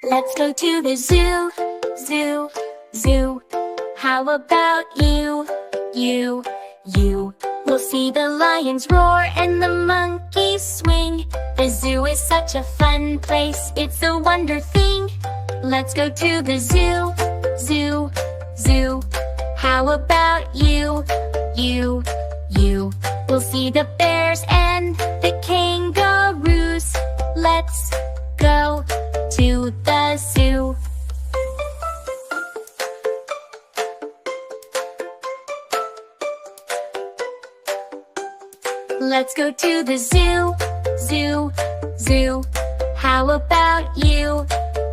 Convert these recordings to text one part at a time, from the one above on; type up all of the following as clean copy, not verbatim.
Let's go to the zoo, zoo, zoo. How about you, you, you? We'll see the lions roar and the monkeys swing. The zoo is such a fun place, it's a wonder thing. Let's go to the zoo, zoo, zoo. How about you, you, you? We'll see the bears and the kangaroos. Let's go to the zoo. Let's go to the zoo, zoo, zoo. How about you,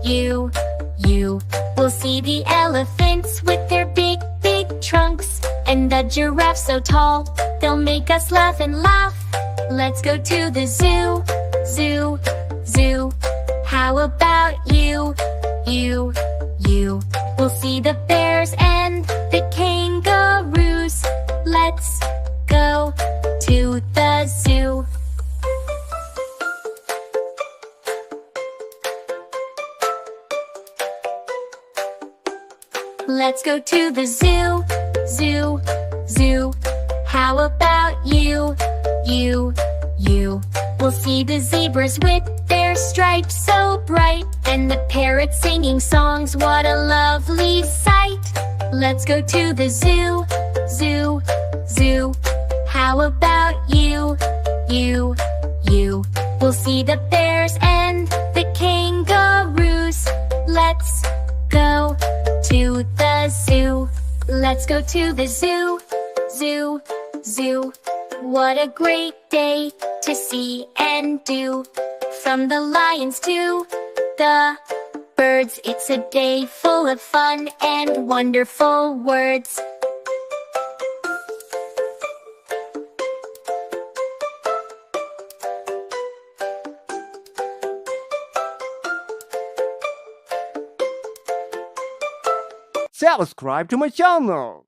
you, you? We'll see the elephants with their big, big trunks, and the giraffes so tall, they'll make us laugh and laugh. Let's go to the zoo, zoo, zoo. How about you, you, you? We'll see the bears and the kangaroos. Let's go to the zoo. Let's go to the zoo, zoo, zoo. How about you, you, you? We'll see the zebras with their stripes so bright, and the parrots singing songs, what a lovely sight. Let's go to the zoo, zoo, zoo. How about you, you, you? We'll see the bears and the kangaroos. Let's go to the zoo. Let's go to the zoo, zoo, zoo. What a great day to see and do. From the lions to the birds, it's a day full of fun and wonderful words. Subscribe to my channel.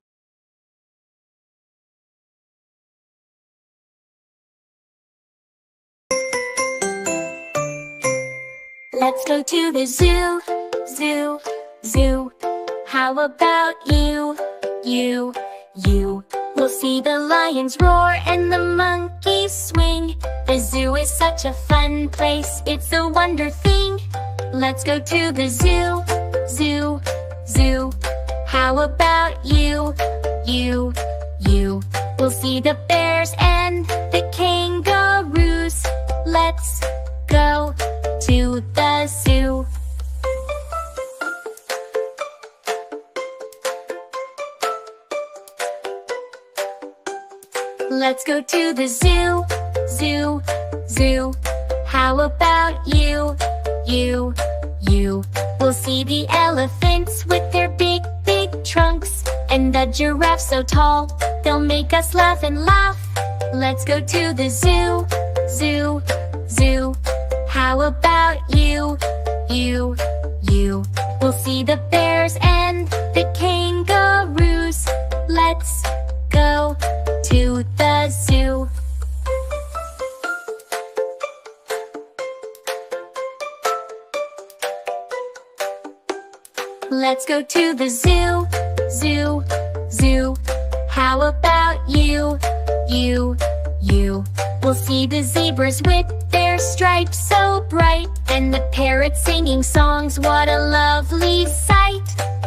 Let's go to the zoo, zoo, zoo. How about you, you, you? We'll see the lions roar and the monkeys swing. The zoo is such a fun place, it's a wonder thing. Let's go to the zoo, zoo, zoo. How about you, you, you? We'll see the bears and the kangaroos. Let's go to the zoo. Let's go to the zoo, zoo, zoo. How about you, you, you? We'll see the elephants with their big, big trunks, and the giraffes so tall, they'll make us laugh and laugh. Let's go to the zoo, zoo, zoo. How about you, you, you? We'll see the bears and the kangaroos. Let's go to the zoo. Let's go to the zoo, zoo, zoo. How about you, you, you? We'll see the zebras with their stripes so bright, and the parrots singing songs, what a lovely sight.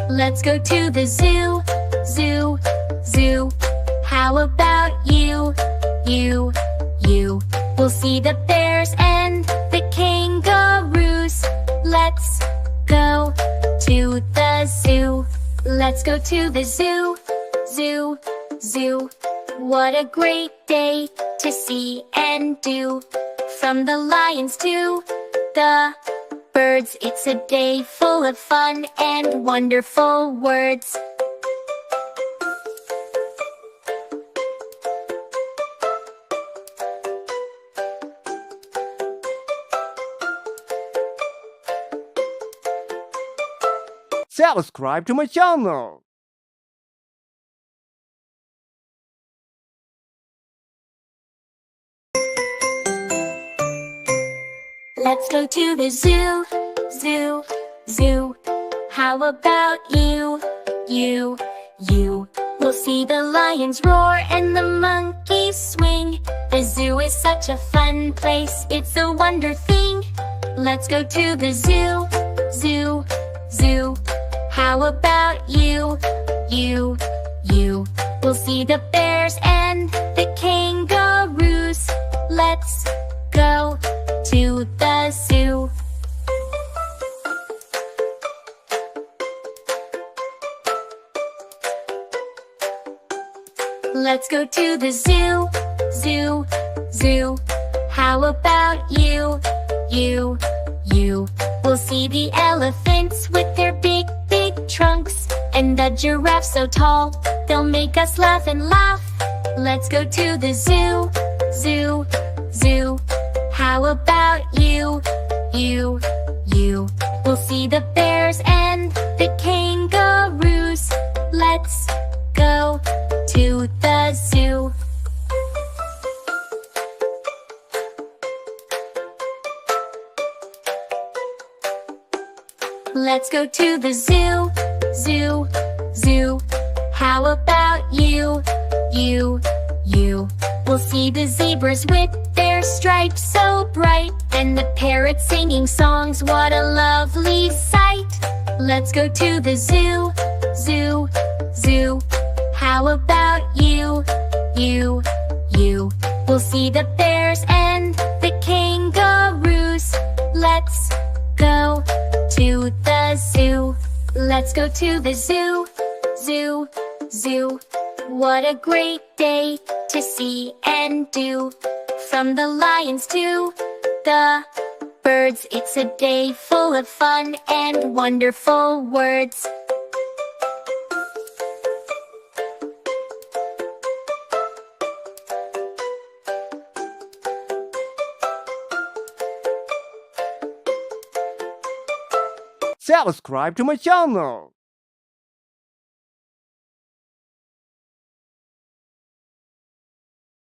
Let's go to the zoo, zoo, zoo. How about you, you, you? We'll see the bears and the kangaroos. Let's go to the zoo. Let's go to the zoo, zoo, zoo. What a great day to see and do. From the lions to the birds, it's a day full of fun and wonderful words. Subscribe to my channel. Let's go to the zoo, zoo, zoo. How about you, you, you? We'll see the lions roar and the monkeys swing. The zoo is such a fun place, it's a wonder thing. Let's go to the zoo, zoo, zoo. How about you, you, you? We'll see the bears and the kangaroos. Let's go to the zoo. Let's go to the zoo, zoo, zoo. How about you, you, you? We'll see the elephants with their big, big trunks, and the giraffes so tall, they'll make us laugh and laugh. Let's go to the zoo, zoo, zoo. How about you, you, you? We'll see the bears and the kangaroos. Let's go to the zoo. Let's go to the zoo, zoo, zoo. How about you, you, you? We'll see the zebras with their stripes so bright, and the parrots singing songs, what a lovely sight. Let's go to the zoo, zoo, zoo. How about you, you, you? We'll see the bears and the kangaroos. Let's go to the zoo. Let's go to the zoo, zoo, zoo. What a great day to see and do. From the lions to the birds, it's a day full of fun and wonderful words. Subscribe to my channel.